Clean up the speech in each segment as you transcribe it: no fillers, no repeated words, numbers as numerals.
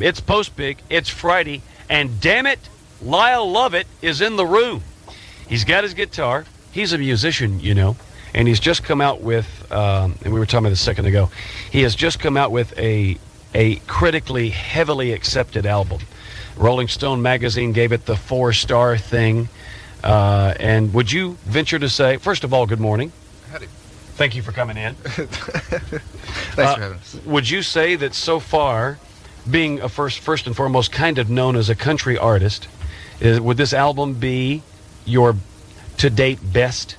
It's Post Big, it's Friday, and damn it, Lyle Lovett is in the room. He's got his guitar. He's a musician, you know, and he's just come out with, and we were talking about this a second ago, he has just come out with a critically heavily accepted album. Rolling Stone magazine gave it the 4-star thing. And would you venture to say, first of all, good morning. Howdy. Thank you for coming in. Thanks for having us. Would you say that so far, being a first and foremost kind of known as a country artist, would this album be your to-date best?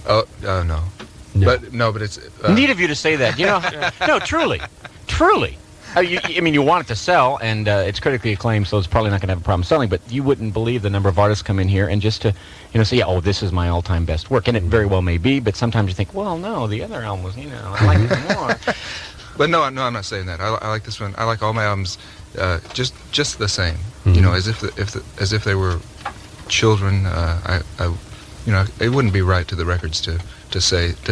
Oh, no. But it's... Neat of you to say that. You know, no, truly. You want it to sell, and it's critically acclaimed, so it's probably not going to have a problem selling, but you wouldn't believe the number of artists come in here and just to, say, oh, this is my all-time best work, and it very well may be, but sometimes you think, well, no, the other album was, I like it more. But no, I'm not saying that. I like this one. I like all my albums just the same, Mm-hmm. as if they were children. It wouldn't be right to the records to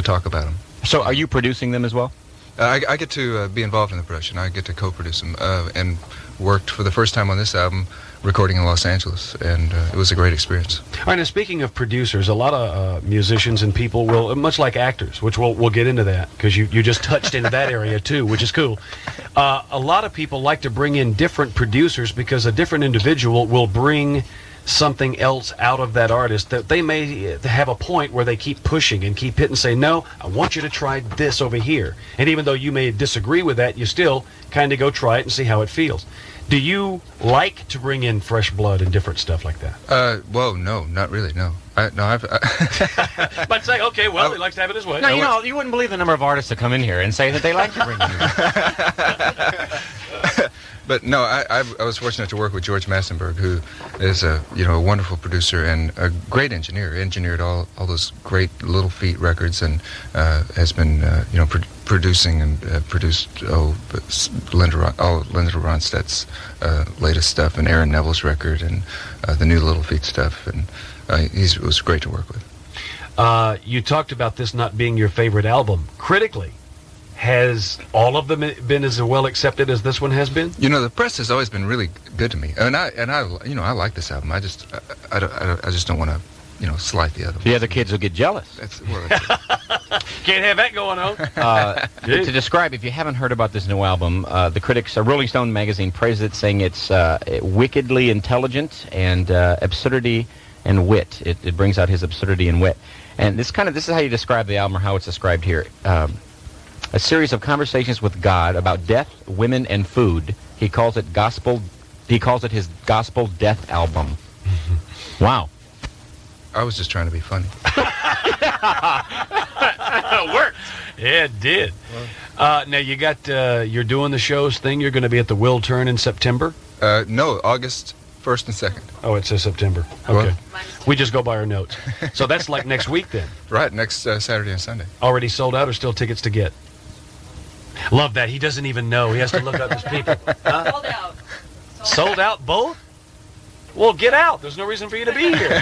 talk about them. So are you producing them as well? I get to be involved in the production. I get to co-produce them, and worked for the first time on this album recording in Los Angeles, and it was a great experience. All right, now speaking of producers, a lot of musicians and people will, much like actors, which we'll get into that, because you just touched into that area too, which is cool. A lot of people like to bring in different producers because a different individual will bring something else out of that artist that they may have a point where they keep pushing and keep hitting and say, no, I want you to try this over here. And even though you may disagree with that, you still kind of go try it and see how it feels. Do you like to bring in fresh blood and different stuff like that? Well, no, not really, no. But say, okay, well, he likes to have it his way. No, you wouldn't believe the number of artists that come in here and say that they like to bring in. But no, I was fortunate to work with George Massenburg, who is a wonderful producer and a great engineer. Engineered all those great Little Feat records, and has been producing and produced Linda Ronstadt's latest stuff, and Aaron Neville's record, and the new Little Feat stuff, and it was great to work with. You talked about this not being your favorite album. Critically, has all of them been as well accepted as this one has been? The press has always been really good to me, and I like this album. I just don't want to slight the other ones. The other kids will get jealous. Can't have that going on. To describe, if you haven't heard about this new album, the critics, Rolling Stone magazine, praised it, saying it's wickedly intelligent and absurdity and wit. It brings out his absurdity and wit. And this is how you describe the album, or how it's described here. A series of conversations with God about death, women, and food. He calls it his gospel death album. Wow. I was just trying to be funny. It worked. Yeah, it did. Now you're doing the shows thing. You're going to be at the Will Turn in September? No, August 1st and 2nd. Oh, it says September. Okay. We just go by our notes. So that's like next week then? Right, next Saturday and Sunday. Already sold out or still tickets to get? Love that. He doesn't even know. He has to look up his people. Huh? Sold out. Sold out both? Well, get out. There's no reason for you to be here.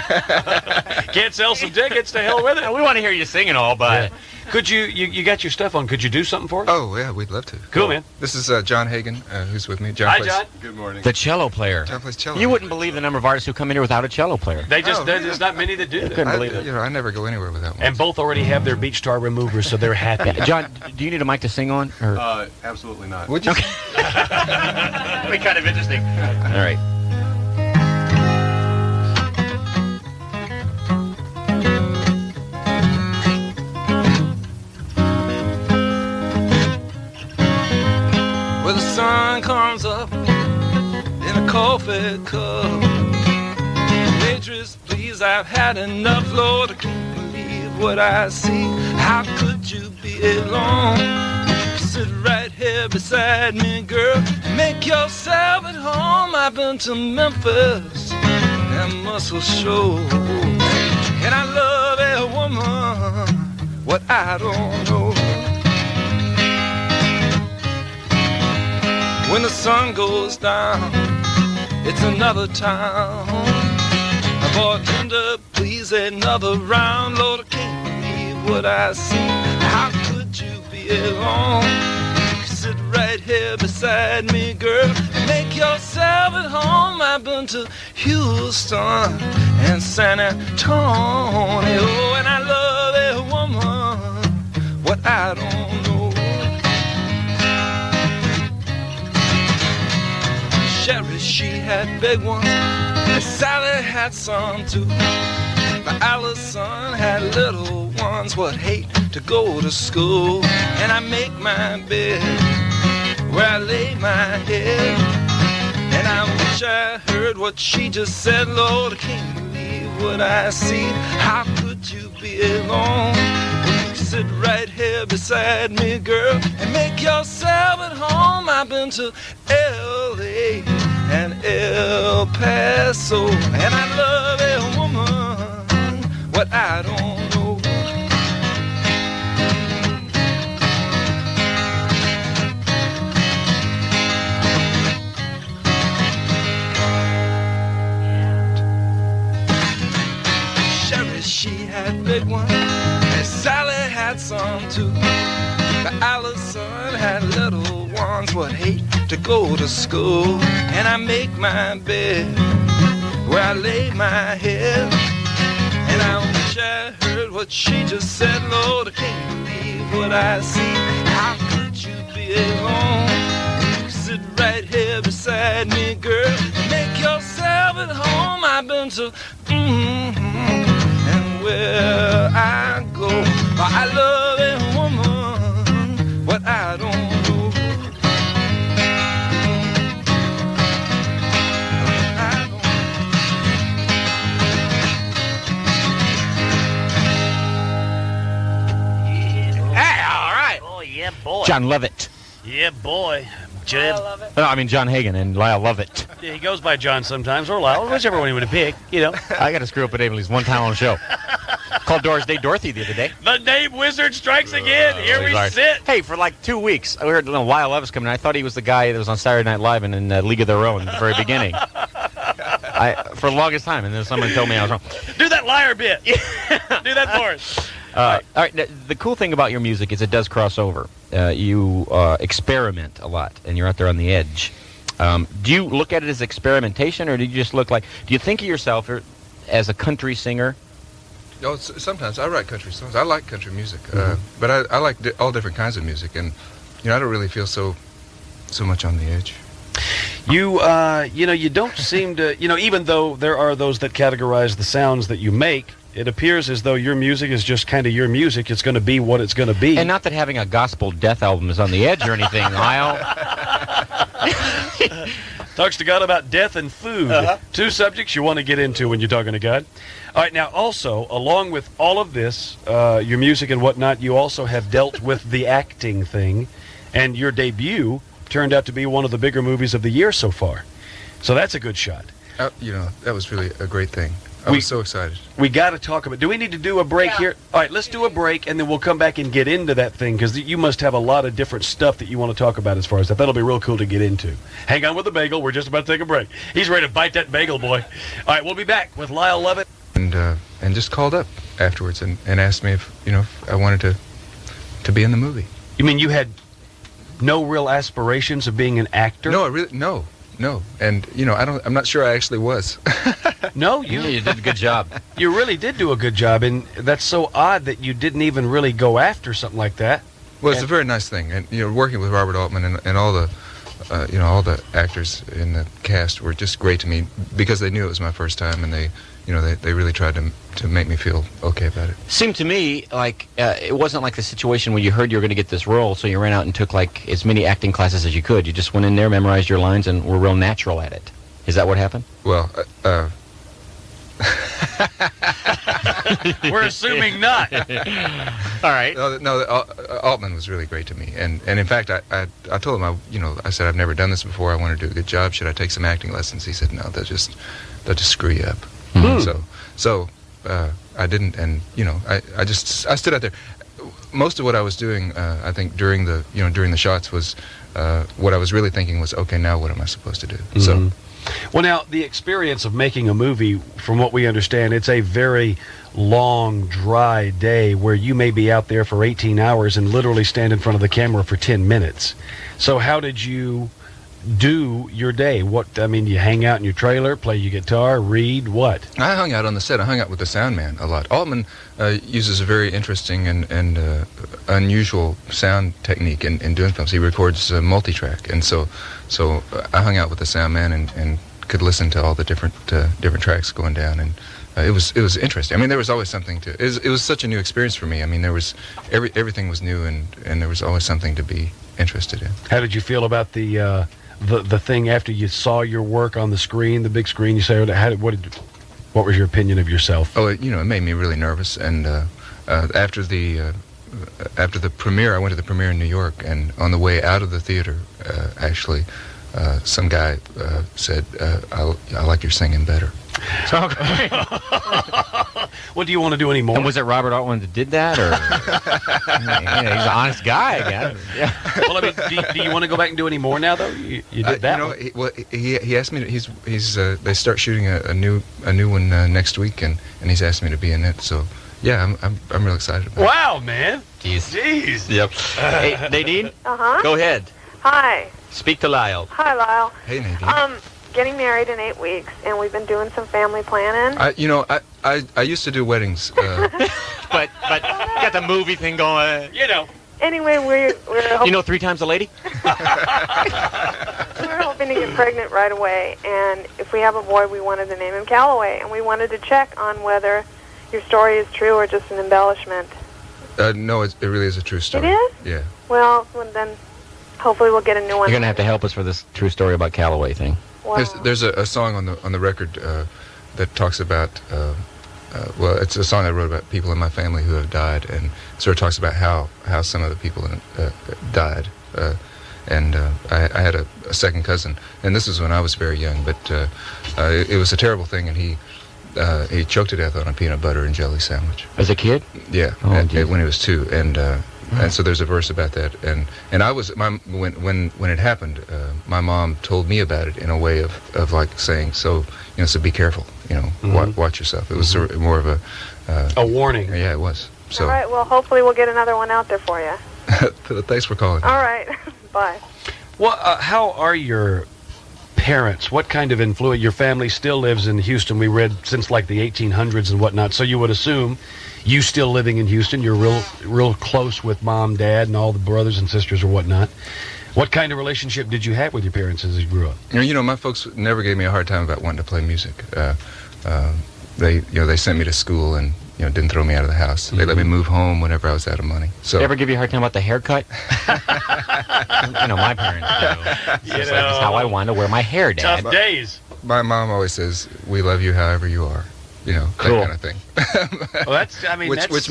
Can't sell some tickets, to hell with it. We want to hear you singing all, but... Yeah. Could you got your stuff on. Could you do something for us? Oh, yeah, we'd love to. Cool, man. This is John Hagen, who's with me. Hi, John. Good morning. The cello player. John plays cello. You wouldn't believe the number of artists who come in here without a cello player. There's not many that do that. Couldn't believe it. I never go anywhere without one. And both already have their beach tar removers, so they're happy. Yeah. John, do you need a mic to sing on? Or? Absolutely not. Would you? Okay. That'd be kind of interesting. All right. Well, the sun comes up in a coffee cup. Waitress, please, I've had enough. Lord, I can't believe what I see. How could you be alone? Sit right here beside me, girl. Make yourself at home. I've been to Memphis and Muscle Shoals, and I love a woman what I don't know. When the sun goes down, it's another town. A bartender, please, another round. Lord, I can't believe what I see. How could you be alone? sit right here beside me, girl, and make yourself at home. I've been to Houston and San Antonio, and I love a woman, what I don't know. Sherry, she had big ones, and Sally had some too. But Allison had little ones what hate to go to school. And I make my bed where I lay my head, and I wish I heard what she just said. Lord, I can't believe what I see. How could you be alone? Sit right here beside me, girl, and make yourself at home. I've been to L.A. and El Paso, and I love a woman, what I don't know. Sherry, she had big ones, and Sally had some too. But Allison had little ones what hate to go to school. And I make my bed where I lay my head, and I wish I heard what she just said. Lord, I can't believe what I see. How could you be alone? You sit right here beside me, girl, and make yourself at home. I've been to and where I go, I love a woman, what I don't know. Yeah, boy. John Lovett. Yeah, boy. Jed. No, I mean John Hagen and Lyle Lovett. Yeah, he goes by John sometimes, or Lyle, whichever one he would pick, you know. I got to screw up a name at least one time on the show. Called Doris Day Dorothy the other day. The name wizard strikes again. Here we Sorry. sit. Hey, for like 2 weeks, I heard Lyle Levis coming. I thought he was the guy that was on Saturday Night Live and in League of Their Own at the very beginning. For the longest time, and then someone told me I was wrong. Do that liar bit. Do that for us. All right. The cool thing about your music is it does cross over. You experiment a lot, and you're out there on the edge. Do you look at it as experimentation, or do you just look like? Do you think of yourself as a country singer? Oh, sometimes I write country songs. I like country music, but I like all different kinds of music, and I don't really feel so much on the edge. You don't seem to, even though there are those that categorize the sounds that you make, it appears as though your music is just kind of your music. It's going to be what it's going to be. And not that having a gospel death album is on the edge or anything, Lyle. Talks to God about death and food. Two subjects you want to get into when you're talking to God. All right, now also, along with all of this, your music and whatnot, you also have dealt with the acting thing, and your debut turned out to be one of the bigger movies of the year so far. So that's a good shot. That was really a great thing. I was so excited. We got to talk about. Do we need to do a break here? All right, let's do a break, and then we'll come back and get into that thing, because you must have a lot of different stuff that you want to talk about as far as that. That'll be real cool to get into. Hang on with the bagel. We're just about to take a break. He's ready to bite that bagel, boy. All right, we'll be back with Lyle Lovett. And just called up afterwards and asked me if I wanted to be in the movie. You mean you had no real aspirations of being an actor? No. And I'm not sure I actually was. No, You did a good job. You really did do a good job, and that's so odd that you didn't even really go after something like that. Well, it's a very nice thing, and working with Robert Altman and all the all the actors in the cast were just great to me, because they knew it was my first time, and they really tried to make me feel okay about it. Seemed to me like it wasn't like the situation where you heard you were going to get this role, so you ran out and took like as many acting classes as you could. You just went in there, memorized your lines, and were real natural at it. Is that what happened? Well, We're assuming not. All right. Altman was really great to me, and in fact, I told him I said I've never done this before. I want to do a good job. Should I take some acting lessons? He said no, they'll just screw you up. So I didn't, and I stood out there. Most of what I was doing, I think during the shots was what I was really thinking was, okay, now what am I supposed to do? So Well, now, the experience of making a movie, from what we understand, it's a very long, dry day where you may be out there for 18 hours and literally stand in front of the camera for 10 minutes. So how did you do your day? You hang out in your trailer, play your guitar, read, what? I hung out on the set. I hung out with the sound man a lot. Altman uses a very interesting and unusual sound technique in doing films. He records multi-track, and so I hung out with the sound man and could listen to all the different tracks going down, and it was interesting. I mean, there was always something to. It was such a new experience for me. I mean, there was everything was new, and there was always something to be interested in. How did you feel about the thing after you saw your work on the screen, the big screen? You say, what was your opinion of yourself? Oh, it made me really nervous. And after the premiere, I went to the premiere in New York, and on the way out of the theater, actually, some guy said, "I like your singing better." Okay. What do you want to do anymore? And was it Robert Altman that did that, or he's an honest guy again? Yeah. Well, I mean, do you want to go back and do any more now, though? You did that. He asked me to. They start shooting a new one next week, and he's asked me to be in it. So yeah, I'm real excited about it. Wow, man. Jeez. Yep. Hey, Nadine. Go ahead. Hi. Speak to Lyle. Hi, Lyle. Hey, Nadine. Getting married in 8 weeks, and we've been doing some family planning. I used to do weddings. But got the movie thing going. Anyway, we're hoping, 3 times a lady? we're hoping to get pregnant right away, and if we have a boy, we wanted to name him Calloway, and we wanted to check on whether your story is true or just an embellishment. No, it really is a true story. It is? Yeah. Well, then hopefully we'll get a new one. You're gonna have to help us for this true story about Calloway thing. Wow. There's a song on the record that talks about. Well, it's a song I wrote about people in my family who have died, and sort of talks about how some of the people died. And I had a second cousin, and this was when I was very young, but it was a terrible thing, and he choked to death on a peanut butter and jelly sandwich. As a kid? Yeah, when he was 2, and so there's a verse about that, and I was when it happened, my mom told me about it in a way of like saying, so be careful, watch yourself. It was sort of more of a warning. Yeah, it was. So All right, well, hopefully we'll get another one out there for you. thanks for calling. All right, bye. Well, how are your parents? What kind of influence? Your family still lives in Houston, we read, since like the 1800s and whatnot, so you would assume you still living in Houston, you're real close with mom, dad, and all the brothers and sisters or whatnot. What kind of relationship did you have with your parents as you grew up? My folks never gave me a hard time about wanting to play music. They sent me to school and didn't throw me out of the house. They let me move home whenever I was out of money. So They ever give you a hard time about the haircut? My parents do. It's like, it's how I want to wear my hair, Dad. Tough days. my mom always says, "We love you however you are." Cool. That kind of thing. Well, which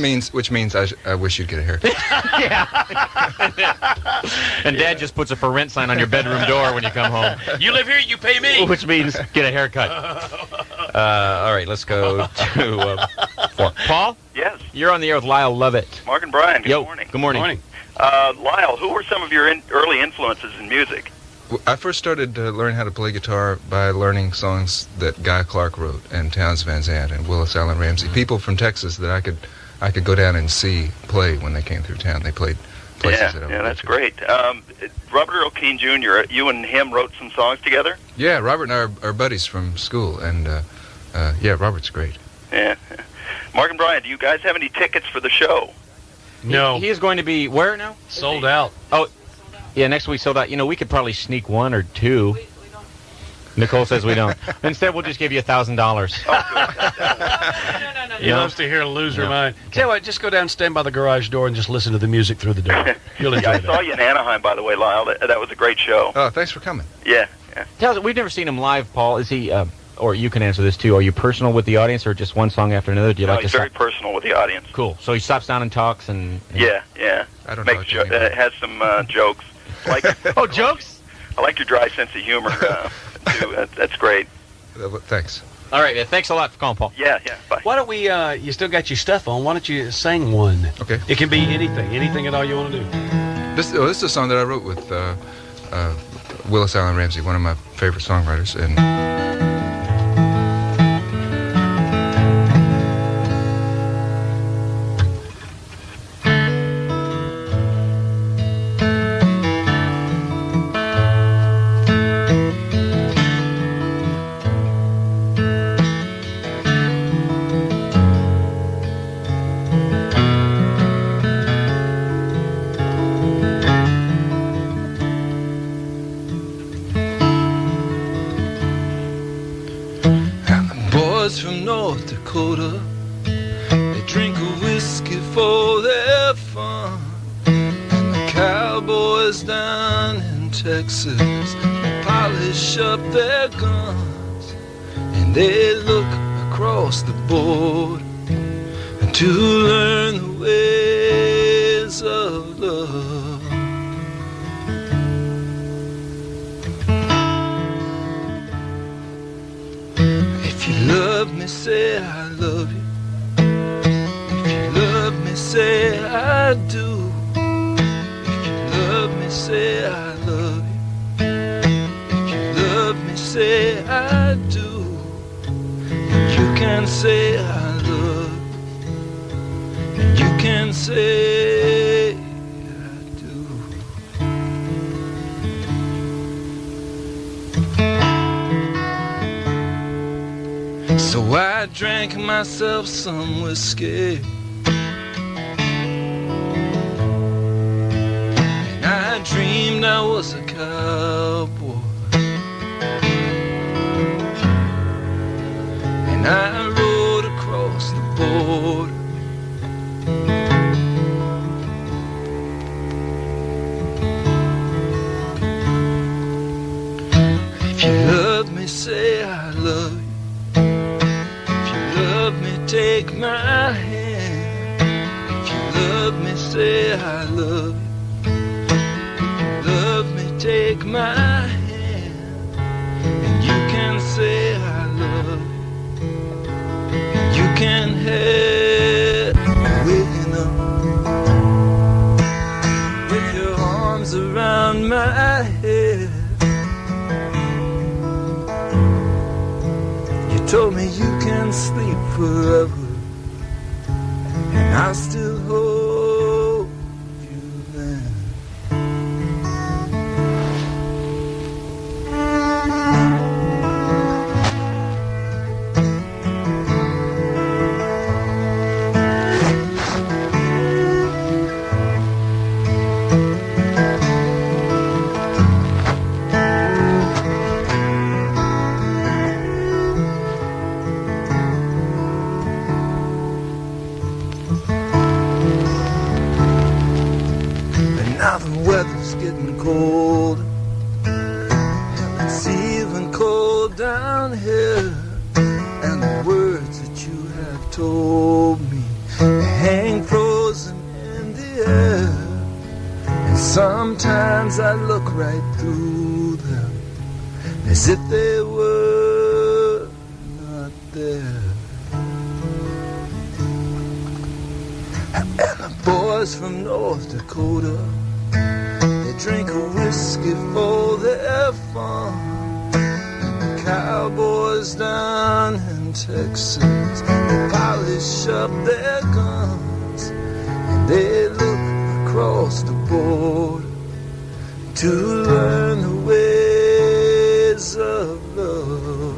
means I wish you'd get a haircut. Yeah. And Dad just puts a for rent sign on your bedroom door when you come home. You live here, you pay me. Which means get a haircut. All right, let's go to Paul. Yes. You're on the air with Lyle Lovett. Mark and Brian, good morning. Good morning. Morning. Lyle, who were some of your early influences in music? I first started to learn how to play guitar by learning songs that Guy Clark wrote, and Townes Van Zandt, and Willis Allen Ramsey. People from Texas that I could go down and see play when they came through town. They played places that I would that's to. great. Robert Earl Keen Jr., you and him wrote some songs together? Yeah, Robert and I are buddies from school, and Robert's great. Yeah. Mark and Brian, do you guys have any tickets for the show? No. He is going to be where now? Sold out. Oh, yeah, next week sold out. We could probably sneak 1 or 2. Nicole says we don't. Instead, we'll just give you $1,000. He loves to hear a loser mind. Tell you what, just go down and stand by the garage door and just listen to the music through the door. You'll enjoy I that. saw you in Anaheim, by the way, Lyle. That was a great show. Oh, thanks for coming. Yeah. Tell us, we've never seen him live, Paul. Is he, or you can answer this too, are you personal with the audience or just one song after another? Do you No, like he's to very personal with the audience. Cool. So he stops down and talks and Yeah. I don't talk to anybody. Has some jokes. Oh, jokes? I like your dry sense of humor, too. That's great. Thanks. All right, thanks a lot for calling, Paul. Yeah, bye. Why don't we, you still got your stuff on, why don't you sing one? Okay. It can be anything at all you want to do. This is a song that I wrote with Willis Allen Ramsey, one of my favorite songwriters. And from North Dakota, they drink a whiskey for their fun. And the cowboys down in Texas, they polish up their guns. And they look across the border to learn the ways of love. If you love me, say I love you. If you love me, say I do. If you love me, say I love you. If you love me, say I do. And you can say I love you. And you can say I do. So I drank myself some whiskey, and I dreamed I was a cowboy, and I rode across the border. If you love me, say I love you. Love me, take my hand. If you love me, say I love you. If you love me, take my hand. And you can say I love you. And you can head waking up with your arms around my head. Told me you can sleep forever, and I'll still hold you then. Now the weather's getting cold, and it's even cold down here. And the words that you have told me, they hang frozen in the air. And sometimes I look right through them, as if they were not there. And the boys from North Dakota, they drink a whiskey for their fun. And the cowboys down in Texas, they polish up their guns. And they look across the border to learn the ways of love.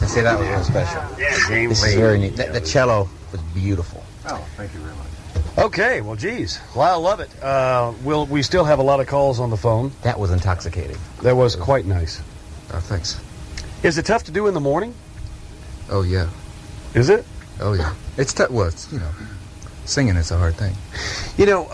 See, that was real special. Yeah, This is very neat. The cello was beautiful. Oh, thank you very much. Okay, well, geez, Lyle, love it. We still have a lot of calls on the phone. That was intoxicating. That was quite nice. Thanks. Is it tough to do in the morning? Oh, yeah. Is it? Oh, yeah. It's tough. Well, it's, singing is a hard thing. You know,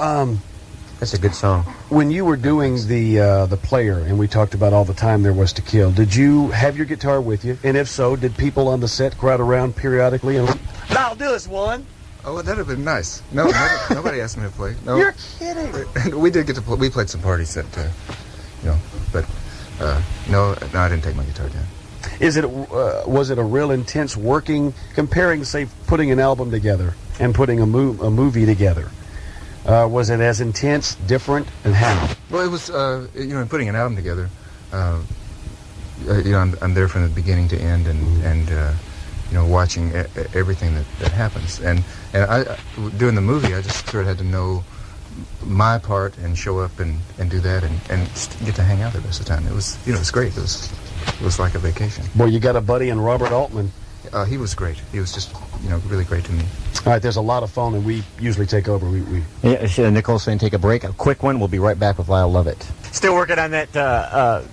That's a good song. when you were doing the player, and we talked about all the time there was to kill, did you have your guitar with you? And if so, did people on the set crowd around periodically? And Lyle, do us one. Oh, that'd have been nice. No, nobody asked me to play. No. You're kidding. We did get to play. We played some parties that, But no, I didn't take my guitar down. Was it a real intense working, comparing, say, putting an album together and putting a movie together? Was it as intense, different, and how? Well, it was, in putting an album together, I'm there from the beginning to end, and watching everything that happens. And I, doing the movie, I just sort of had to know my part and show up and do that and just get to hang out the rest of the time. It was, it was great. It was like a vacation. Boy, you got a buddy in Robert Altman. He was great. He was just, really great to me. All right, there's a lot of phone, and we usually take over. Yeah, Nicole's saying take a break. A quick one. We'll be right back with Lyle Lovett. Still working on that,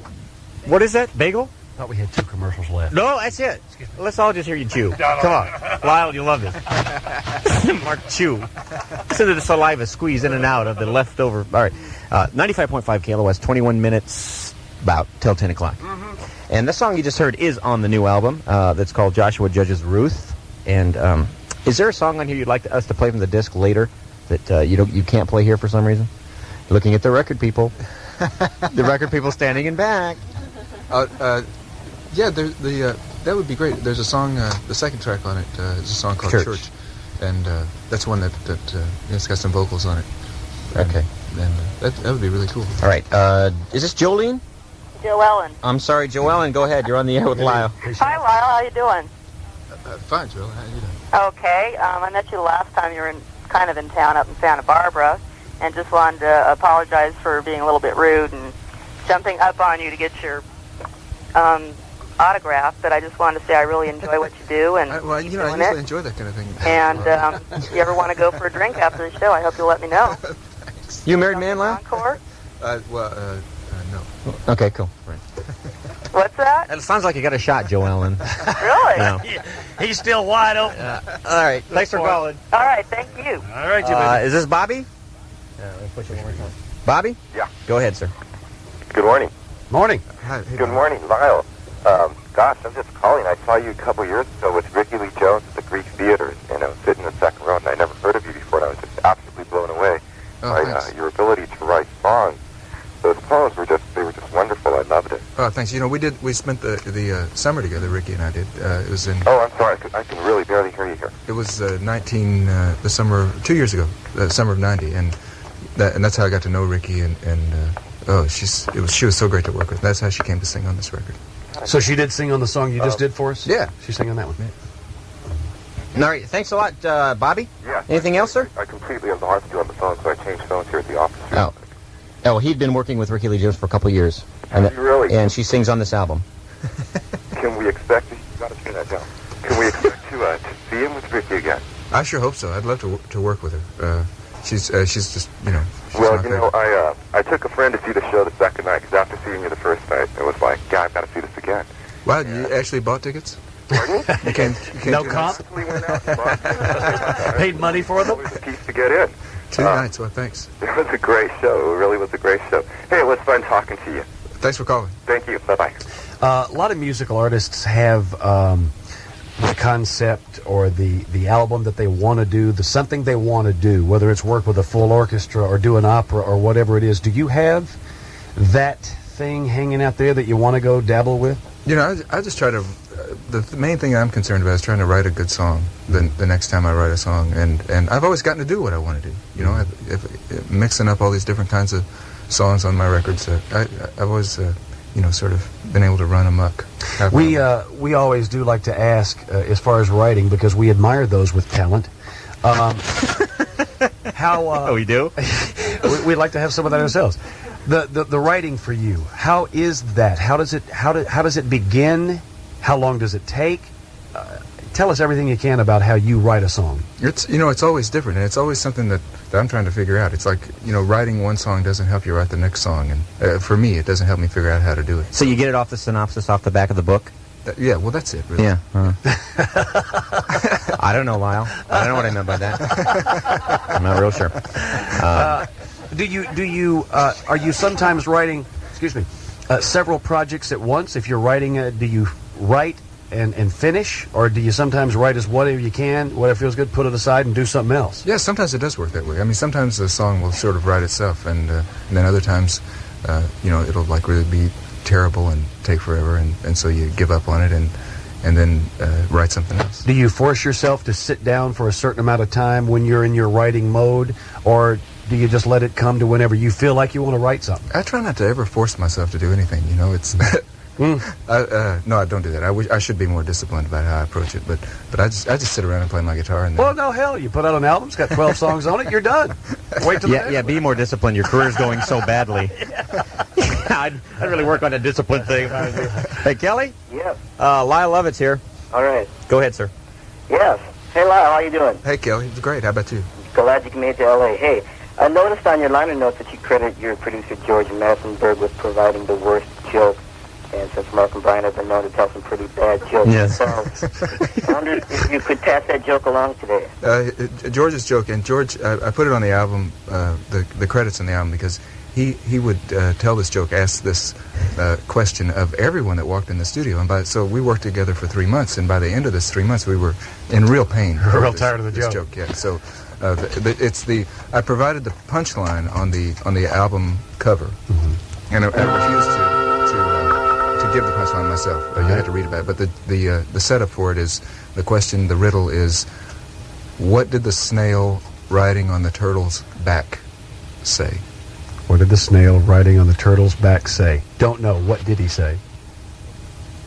what is that, bagel? I thought we had 2 commercials left. No, that's it. Let's all just hear you chew. Come on. Lyle, you love this. Mark, chew. Listen to the saliva squeeze in and out of the leftover. All right. 95.5 KLOS, 21 minutes about till 10 o'clock. And the song you just heard is on the new album that's called Joshua Judges Ruth. And is there a song on here you'd like us to play from the disc later that you can't play here for some reason? Looking at the record people. The record people standing in back. Yeah, that would be great. There's a song, the second track on it is a song called Church. And that's one that it's got some vocals on it. Okay. And that would be really cool. All right. Is this Jolene? Joellen. I'm sorry, Joellen. Go ahead. You're on the air with Lyle. Hi, Lyle. How you doing? Fine, Joel. How are you doing? Okay. I met you the last time you were kind of in town up in Santa Barbara, and just wanted to apologize for being a little bit rude and jumping up on you to get your autograph. But I just wanted to say I really enjoy what you do, and I usually enjoy that kind of thing. And if you ever want to go for a drink after the show, I hope you'll let me know. Thanks. You a married man, Lyle? Encore? No. Okay, cool. Right. What's that? It sounds like you got a shot, Joellen. Really? No. He's still wide open. All right. Thanks for calling. All right. Thank you. All right, you baby. Is this Bobby? Let me push it one more time. Bobby? Yeah. Go ahead, sir. Good morning. Morning. Hi. Good morning, Lyle. Gosh, I'm just calling. I saw you a couple years ago with Ricky Lee Jones at the Greek Theater, and I was sitting in the second row, and I never heard of you before, and I was just absolutely blown away by your ability to write songs. Those poems were just wonderful. I loved it. Oh, thanks. We spent the summer together, Ricky and I did. It was in... Oh, I'm sorry. I can really barely hear you here. It was the summer, 2 years ago, the summer of 90, and that's how I got to know Ricky, and she was so great to work with. That's how she came to sing on this record. So she did sing on the song you just did for us? Yeah. She sang on that one. All right. Thanks a lot, Bobby. Yeah. Anything else, sir? I completely lost you on the phone, so I changed phones here at the office. Oh. Oh, he'd been working with Ricky Lee Jones for a couple of years. Really? And she sings on this album. Can we expect... You got to turn that down. Can we expect to see him with Ricky again? I sure hope so. I'd love to work with her. She's just, she's well, my favorite. I took a friend to see the show the second night, because after seeing you the first night, it was like, God, I've got to see this again. Wow, you actually bought tickets? Pardon? You came No 2 comp? nights? We went out and bought Paid money for them? It was a piece to get in. 2 nights, well, thanks. It was a great show. It really was a great show. Hey, it was fun talking to you. Thanks for calling. Thank you. Bye-bye. A lot of musical artists have the concept or the album that they want to do, the something they want to do, whether it's work with a full orchestra or do an opera or whatever it is. Do you have that thing hanging out there that you want to go dabble with? I just try to... The main thing I'm concerned about is trying to write a good song the next time I write a song. And I've always gotten to do what I want to do. Mixing up all these different kinds of songs on my records. I've always... sort of been able to run amok. We always do like to ask, as far as writing, because we admire those with talent. How we do? We'd like to have some of that ourselves. The writing for you, how is that? How does it begin? How long does it take? Tell us everything you can about how you write a song. It's always different, and it's always something that I'm trying to figure out. It's like, writing one song doesn't help you write the next song, and for me, it doesn't help me figure out how to do it. So you get it off the synopsis off the back of the book? Yeah, well, that's it, really. Yeah. I don't know, Lyle. I don't know what I meant by that. I'm not real sure. Are you sometimes writing, several projects at once? If you're writing, do you write and finish, or do you sometimes write as whatever you can, whatever feels good, put it aside and do something else? Yeah, sometimes it does work that way. I mean, sometimes the song will sort of write itself, and then other times it'll like really be terrible and take forever, and so you give up on it and then write something else. Do you force yourself to sit down for a certain amount of time when you're in your writing mode, or do you just let it come to whenever you feel like you want to write something? I try not to ever force myself to do anything. It's no, I don't do that. I should be more disciplined about how I approach it, but I just sit around and play my guitar. And well, no, hell, you put out an album, it's got 12 songs on it, you're done. Wait till the next one. Be more disciplined. Your career's going so badly. I'd really work on a discipline thing. Hey, Kelly? Yes. Lyle Lovett's here. All right. Go ahead, sir. Yes. Hey, Lyle, how you doing? Hey, Kelly, it's great. How about you? Glad you made it to L.A. Hey, I noticed on your liner notes that you credit your producer George Massenberg with providing the worst joke. And since Mark and Brian have been known to tell some pretty bad jokes, Yes. So I wonder if you could pass that joke along today. George's joke, and George, I put it on the album, the credits on the album, because he would tell this joke, ask this question of everyone that walked in the studio, and so we worked together for 3 months, and by the end of this 3 months, we were in real pain. Real tired of the joke. Yeah. So I provided the punchline on the album cover, and I refused to give the punchline myself. You had to read about it, but the setup for it is the question. The riddle is, what did the snail riding on the turtle's back say? What did the snail riding on the turtle's back say? Don't know. What did he say?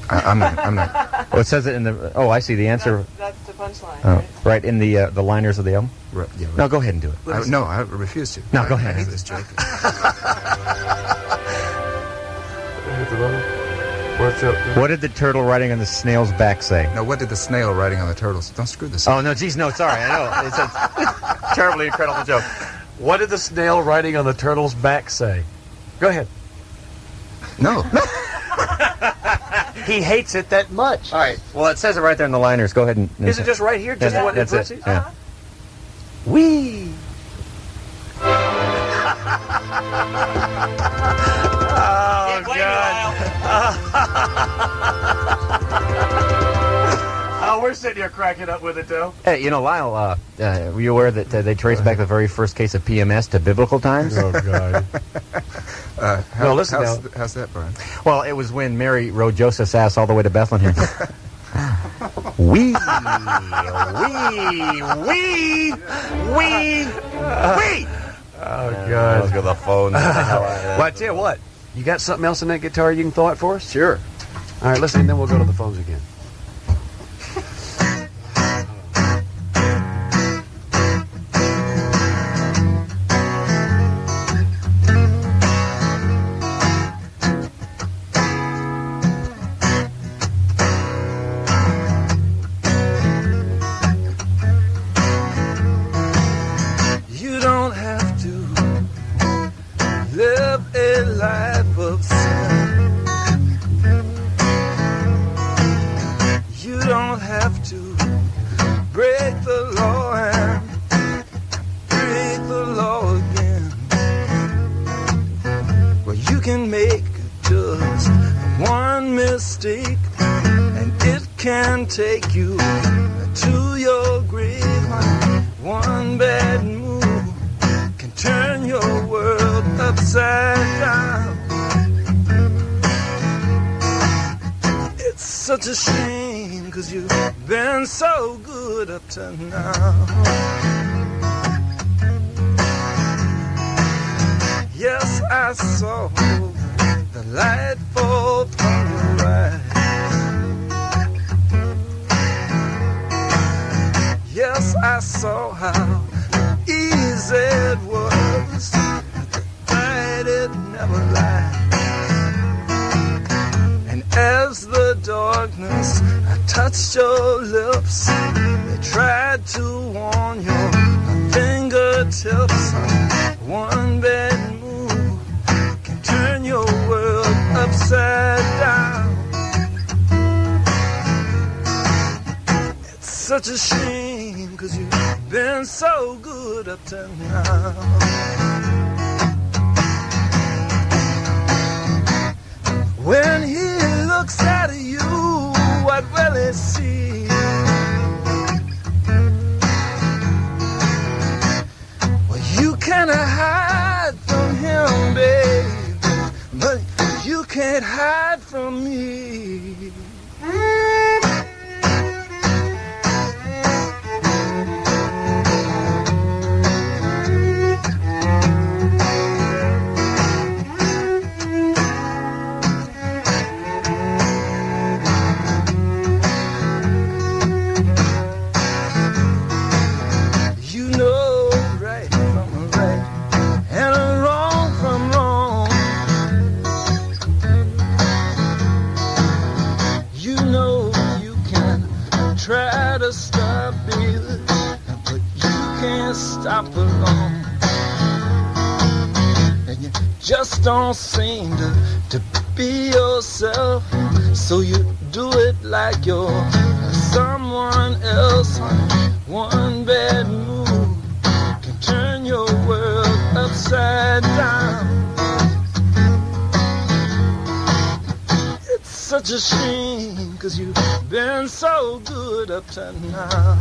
I'm not. Well, it says it in the... Oh, I see the answer. That's the punchline, right in the liners of the album? Right, yeah, right. No, go ahead and do it. I refuse to. No, go ahead. I hate this joke. What did the turtle riding on the snail's back say? No, what did the snail riding on the turtles? Don't screw this up. Oh, no, geez, no, sorry, I know. It's a terribly incredible joke. What did the snail riding on the turtle's back say? Go ahead. No. He hates it that much. All right, well, it says it right there in the liners. Go ahead and... Is it just right here? Just what that's it. Yeah. Wee. Oh, God. Oh, we're sitting here cracking up with it, though. Hey, Lyle, were you aware that they traced back the very first case of PMS to biblical times? Oh, God. Listen now. How's that, Brian? Well, it was when Mary rode Joseph's ass all the way to Bethlehem. Wee. Oh, God. Let's go to the phone. Well, I tell you what. You got something else in that guitar you can throw it for us? Sure. All right, listen, and then we'll go to the phones again. You don't have to live a life of sin. You don't have to break the law and break the law again. Well, you can make just one mistake, and it can take you to your grave. One bad move can turn your world upside down. It's such a shame, 'cause you've been so good up to now. Yes, I saw the light fall from your eyes. Yes, I saw how easy it was. But it never lied. And as the darkness touched your lips, they tried to warn your fingertips. One bad move can turn your world upside down. It's such a shame, 'cause you've been so good up to now. When he looks at you, what will he see? Well, you cannot hide from him, babe. hide from me. You know right from right and wrong from wrong. You know you can try to stop it, but you can't stop it long. And you just don't seem to be yourself, so you do it like you're someone else. One bad move can turn your world upside down. It's such a shame, 'cause you've been so good up to now.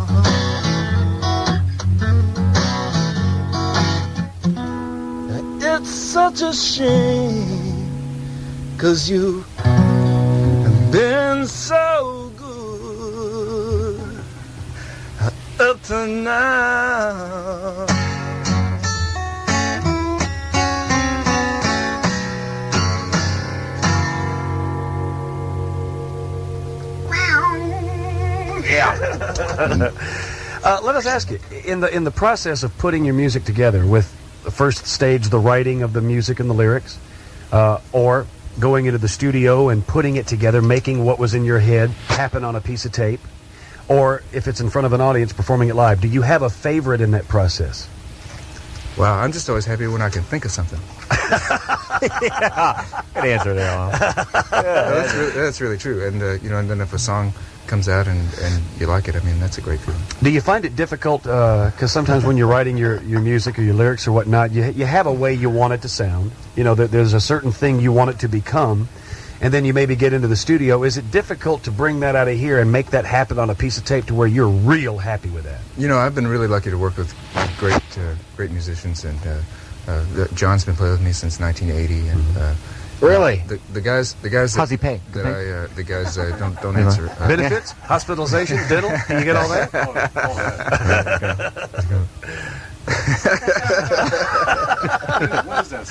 It's such a shame, 'cause you've been so good up to now. Let us ask you, in the process of putting your music together, with the first stage, the writing of the music and the lyrics, or going into the studio and putting it together, making what was in your head happen on a piece of tape, or if it's in front of an audience, performing it live, do you have a favorite in that process? Wow, I'm just always happy when I can think of something. Yeah, good answer there, Lyle. That's really true. And and then if a song comes out and you like it, I mean, that's a great feeling. Do you find it difficult, because sometimes when you're writing your music or your lyrics or whatnot, you have a way you want it to sound, there's a certain thing you want it to become, and then you maybe get into the studio. Is it difficult to bring that out of here and make that happen on a piece of tape to where you're real happy with that? I've been really lucky to work with great musicians, and John's been playing with me since 1980, and really? The guys. How's he pay? The guys don't answer. Benefits, hospitalization, dental. Can you get all that? What is that?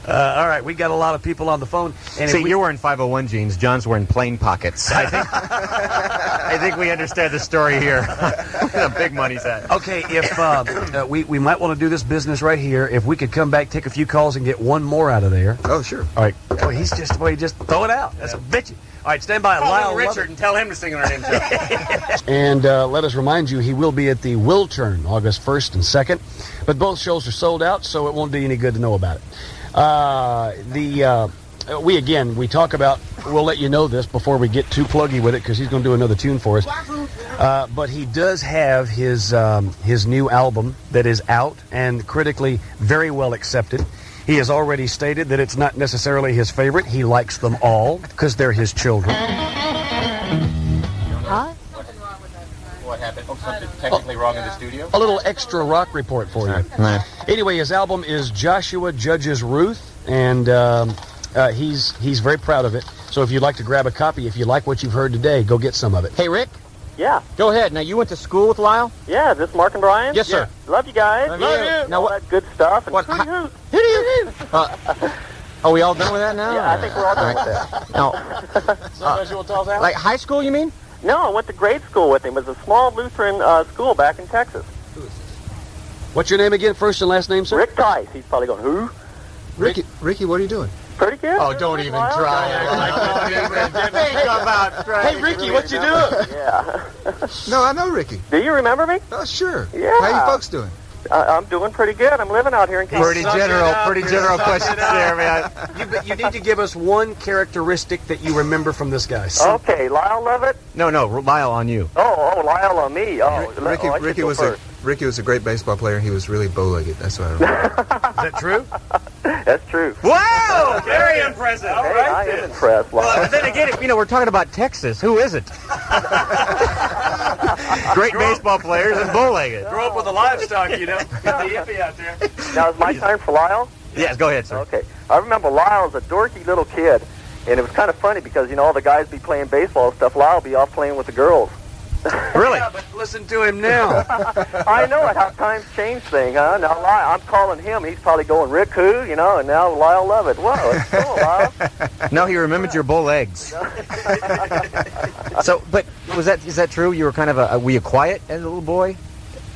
All right, we got a lot of people on the phone. And See, you're wearing 501 jeans. John's wearing plain pockets. I think we understand the story here. The big money's at. Okay, if we might want to do this business right here. If we could come back, take a few calls, and get one more out of there. Oh, sure. All right. Boy, he just throw it out. That's a bitchy. All right, stand by. Lyle Richard and tell him to sing our name too. And let us remind you, he will be at the Wiltern August 1st and 2nd. But both shows are sold out, so it won't do you any good to know about it. We talk about, we'll let you know this before we get too pluggy with it, because he's going to do another tune for us. But he does have his new album that is out and critically very well accepted. He has already stated that it's not necessarily his favorite. He likes them all because they're his children. Huh? What happened? Oh, something technically wrong in the studio? A little extra rock report for you. Anyway, his album is Joshua Judges Ruth, and he's very proud of it. So if you'd like to grab a copy, if you like what you've heard today, go get some of it. Hey, Rick? Yeah. Go ahead. Now, you went to school with Lyle? Yeah, is this Mark and Brian? Yes, sir. Yeah. Love you guys. Love you. Now, all that good stuff. And What? Are we all done with that now? Yeah, I think we're all done with that. Now, Sometimes you will tell that? like high school, you mean? No, I went to grade school with him. It was a small Lutheran school back in Texas. What's your name again, first and last name, sir? Rick Tice. He's probably going, who? Ricky, what are you doing? Pretty good. Oh, don't even try. Hey, Ricky, what you doing? Yeah. No, I know Ricky. Do you remember me? Oh, sure. Yeah. How you folks doing? I'm doing pretty good. I'm living out here in California. Pretty general questions there, man. You need to give us one characteristic that you remember from this guy. Okay, Lyle Lovett. No, Lyle on you. Oh, Lyle on me. Oh, Ricky was a great baseball player, and he was really bow-legged. That's what I remember. Is that true? That's true. Wow! Very impressive. All right, I am impressed. Well, but then again, we're talking about Texas. Who is it? Great baseball players and bow-legged. Grow up with the livestock, Get the yippee out there. Now, is my time for Lyle? Yes, go ahead, sir. Okay. I remember Lyle was a dorky little kid, and it was kind of funny because, you know, all the guys be playing baseball and stuff. Lyle would be off playing with the girls. Really? Yeah, but listen to him now. I know it, how times change things, huh? Now, Lyle, I'm calling him. He's probably going, Rick who? You know, and now Lyle Lovett. Whoa, it's cool, Lyle. No, he remembered your bull eggs. So, but is that true? You were kind of were you quiet as a little boy?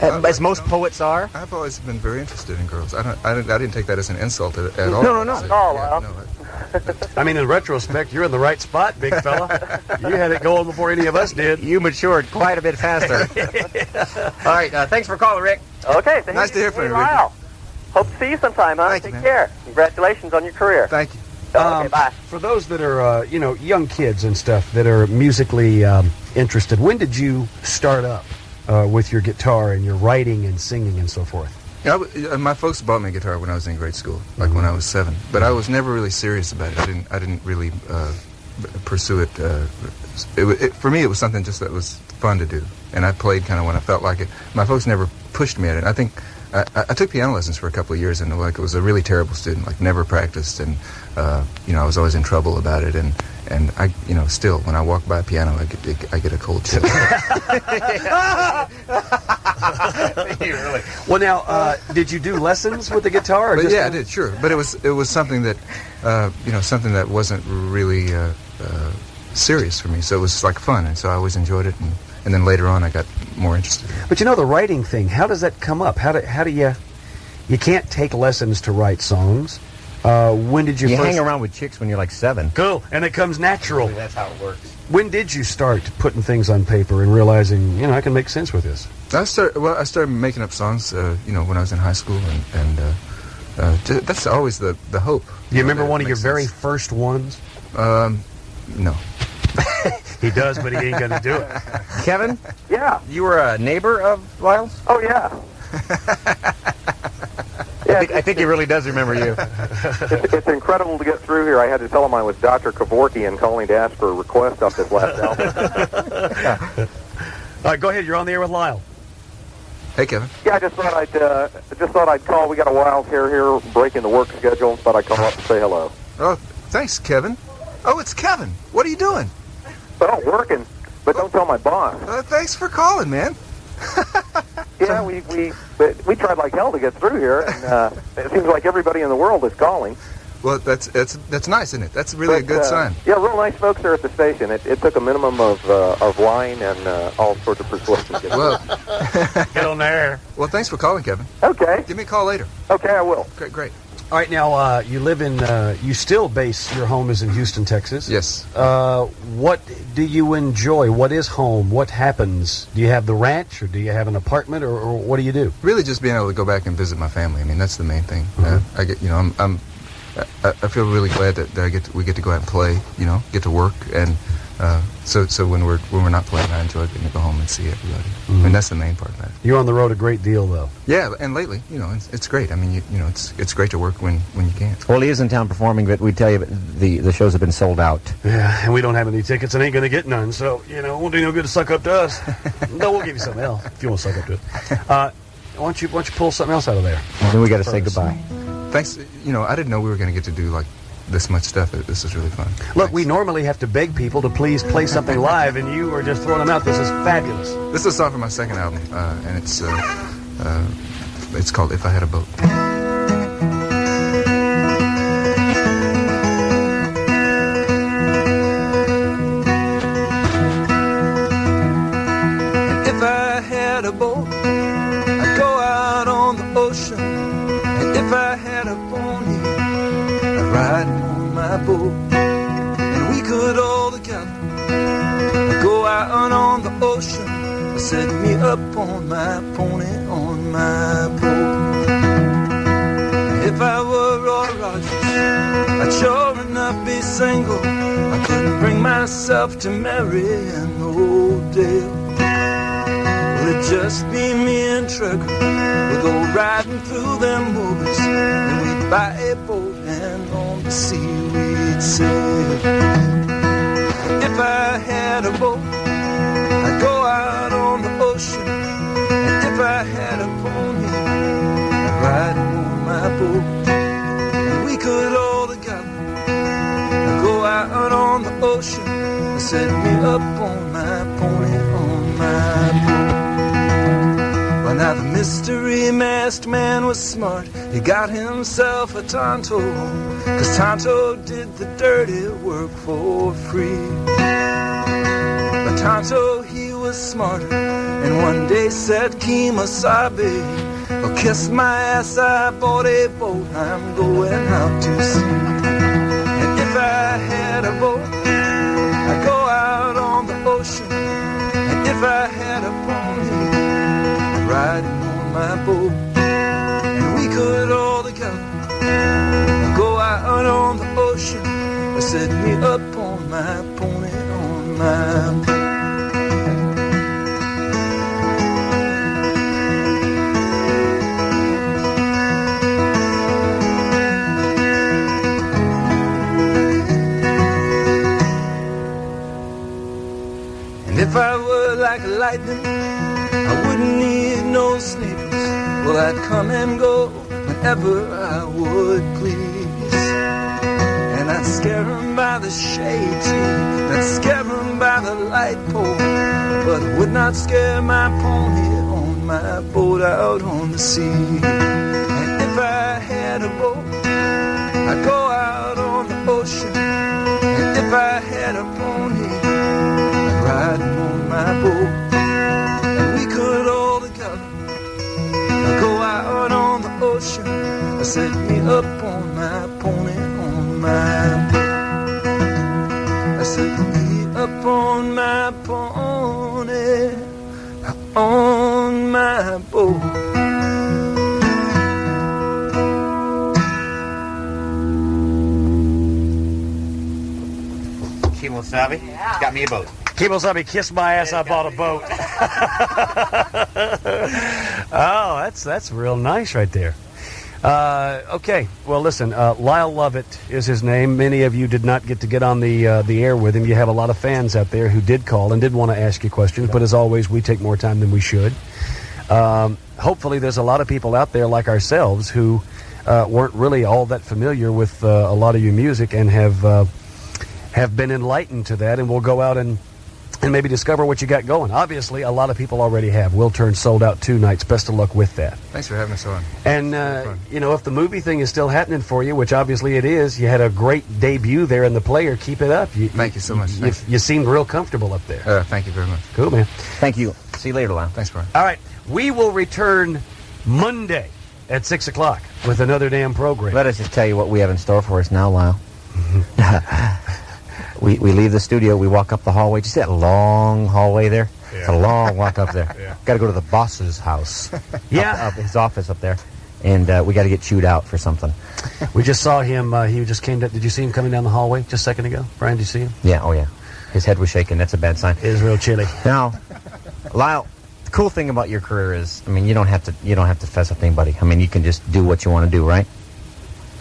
As most poets are? I've always been very interested in girls. I didn't take that as an insult at all. No. Lyle. I mean, in retrospect, you're in the right spot, big fella. You had it going before any of us did. You matured quite a bit faster. All right, thanks for calling, Rick. Okay. So Nice to hear from you, Rick. Lyle. Hope to see you sometime, huh? Thank you, Take man. care. Congratulations on your career. Thank you. Okay, bye. For those that are, young kids and stuff that are musically interested, when did you start up with your guitar and your writing and singing and so forth? Yeah, my folks bought me a guitar when I was in grade school, like when I was 7. But I was never really serious about it. I didn't really pursue it. For me, it was something just that was fun to do, and I played kind of when I felt like it. My folks never pushed me at it. I think I took piano lessons for a couple of years, and like, it was a really terrible student. Like, never practiced, and I was always in trouble about it. And I, still when I walk by a piano, I get a cold chill. Really? Well, now, did you do lessons with the guitar? Or But just yeah, I did, sure. But it was something that, something that wasn't really serious for me. So it was like fun, and so I always enjoyed it. And then later on, I got more interested in it. But the writing thing, how does that come up? How do you can't take lessons to write songs. When did you You first... hang around with chicks when you're like 7. Cool, and it comes natural. That's how it works. When did you start putting things on paper and realizing, I can make sense with this? I started making up songs, when I was in high school, and that's always the hope. Do you remember one of your makes very sense. first ones? No. He does, but he ain't going to do it. Kevin, Yeah. you were a neighbor of Lyle's? Oh, yeah. I think he really does remember you. It's incredible to get through here. I had to tell him I was Dr. Kevorkian calling to ask for a request off this last album. All right, go ahead. You're on the air with Lyle. Hey, Kevin. Yeah, I just thought I'd call. We got a wild hair here breaking the work schedule. Thought I'd call up and say hello. Oh, thanks, Kevin. Oh, it's Kevin. What are you doing? Well, working, but don't tell my boss. Thanks for calling, man. Yeah, we tried like hell to get through here, and it seems like everybody in the world is calling. Well, that's nice, isn't it? That's really a good sign. Yeah, real nice folks there at the station. It took a minimum of wine and all sorts of persuasion to get Well, Get on there. well, thanks for calling, Kevin. Okay. Give me a call later. Okay, I will. Great. All right, now, you live in, you still base your home is in Houston, Texas. Yes. What do you enjoy? What is home? What happens? Do you have the ranch, or do you have an apartment, or what do you do? Really, just being able to go back and visit my family. I mean, that's the main thing. Mm-hmm. I get, I feel really glad that we get to go out and play. Get to work, and so when we're not playing, I enjoy getting to go home and see everybody. Mm-hmm. And that's the main part about it. You're on the road a great deal, though. Yeah, and lately, it's great. I mean, it's great to work when you can. Well, he is in town performing, but we tell you the shows have been sold out. Yeah, and we don't have any tickets and ain't going to get none, so, it won't do no good to suck up to us. No, we'll give you something else if you want to suck up to it. Why don't you pull something else out of there? And then we got to say goodbye. Thanks. I didn't know we were going to get to do like this much stuff. This is really fun. Look, Thanks. we normally have to beg people to please play something live, and you are just throwing them out. This is fabulous. This is a song from my second album, and it's called "If I Had a Boat." If I had a boat, I'd go out on the ocean. And if I had a pony, I'd ride on my boat. And we could all together go out on the ocean. Set me up on my pony, on my boat. If I were Roy Rogers, I'd sure enough be single. I couldn't bring myself to marry an old Dale. It'd just be me and Trigger. We'd go riding through them movies, and we'd buy a boat, and on the sea we'd sail. If I had a boat, I'd go out on the ocean. And if I had a pony, I'd ride on my boat. And we could all on the ocean, set me up on my pony, on my boat. Well, now the mystery masked man was smart. He got himself a Tonto, 'cause Tonto did the dirty work for free. But Tonto, he was smarter, and one day said, Kemosabe, oh, kiss my ass, I bought a boat, I'm going out to sea. And if I had a boat, I'd go out on the ocean. And if I had a pony, I'd ride him on my boat. And we could all together go out on the ocean, set me up on my pony, on my boat. If I were like lightning, I wouldn't need no sleepers. Well, I'd come and go whenever I would please. And I'd scare 'em by the shade tree, I'd scare 'em by the light pole, but I would not scare my pony on my boat out on the sea. And if I had a boat, I'd go out on the ocean. And if I had a pony, riding on my boat, and we could all together go out on the ocean, set me up on my pony, on my boat. I set me up on my pony, on my boat. Kemosabe, it's got me a boat. Kemosabe, kiss my ass, I bought a boat. Oh, that's real nice right there. Okay, well, listen, Lyle Lovett is his name. Many of you did not get on the air with him. You have a lot of fans out there who did call and did want to ask you questions, but as always, we take more time than we should. Hopefully, there's a lot of people out there like ourselves who weren't really all that familiar with a lot of your music and have been enlightened to that, and will go out and maybe discover what you got going. Obviously, a lot of people already have. Will Turn sold out 2 nights. Best of luck with that. Thanks for having us on. And, you know, if the movie thing is still happening for you, which obviously it is, you had a great debut there in The Player. Keep it up. Thank you so much. You seemed real comfortable up there. Thank you very much. Cool, man. Thank you. See you later, Lyle. Thanks, Brian. All right. We will return Monday at 6 o'clock with another damn program. Let us just tell you what we have in store for us now, Lyle. We leave the studio, we walk up the hallway. Did you see that long hallway there? Yeah. It's a long walk up there. Yeah. Got to go to the boss's house. Yeah. Up his office up there. And we got to get chewed out for something. We just saw him. He just came down. Did you see him coming down the hallway just a second ago? Brian, did you see him? Yeah, oh yeah. His head was shaking. That's a bad sign. It is real chilly. Now, Lyle, the cool thing about your career is, I mean, you don't have to fess up to anybody. I mean, you can just do what you want to do, right?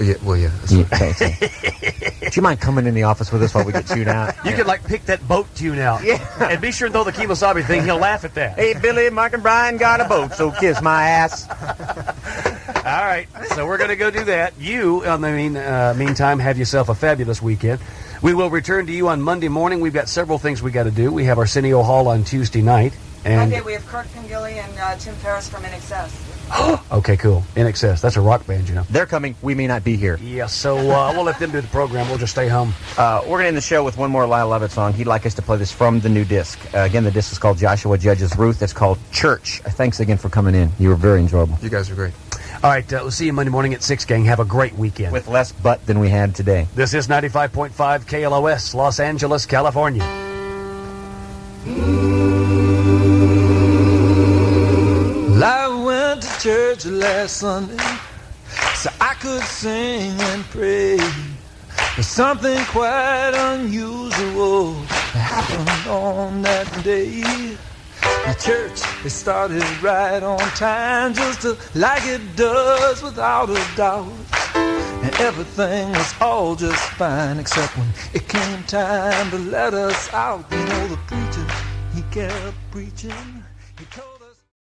Yeah, well, yeah. Okay. Do you mind coming in the office with us while we get chewed out? You could, like, pick that boat tune out. Yeah. And be sure to throw the Kemosabe thing. He'll laugh at that. Hey, Billy, Mark, and Brian got a boat, so kiss my ass. All right. So we're going to go do that. You, in the meantime, have yourself a fabulous weekend. We will return to you on Monday morning. We've got several things we got to do. We have Arsenio Hall on Tuesday night. And Monday, we have Kirk Pingilly and Tim Ferriss from InXS. Okay, cool. InXS. That's a rock band, you know. They're coming. We may not be here. Yeah, so we'll let them do the program. We'll just stay home. We're going to end the show with one more Lyle Lovett song. He'd like us to play this from the new disc. Again, the disc is called Joshua Judge's Ruth. It's called Church. Thanks again for coming in. You were very enjoyable. You guys are great. All right, we'll see you Monday morning at 6, gang. Have a great weekend. With less butt than we had today. This is 95.5 KLOS, Los Angeles, California. I went to church last Sunday so I could sing and pray. But something quite unusual happened on that day. The church, it started right on time, just like it does without a doubt. And everything was all just fine, except when it came time to let us out. You know, the preacher, he kept preaching. He told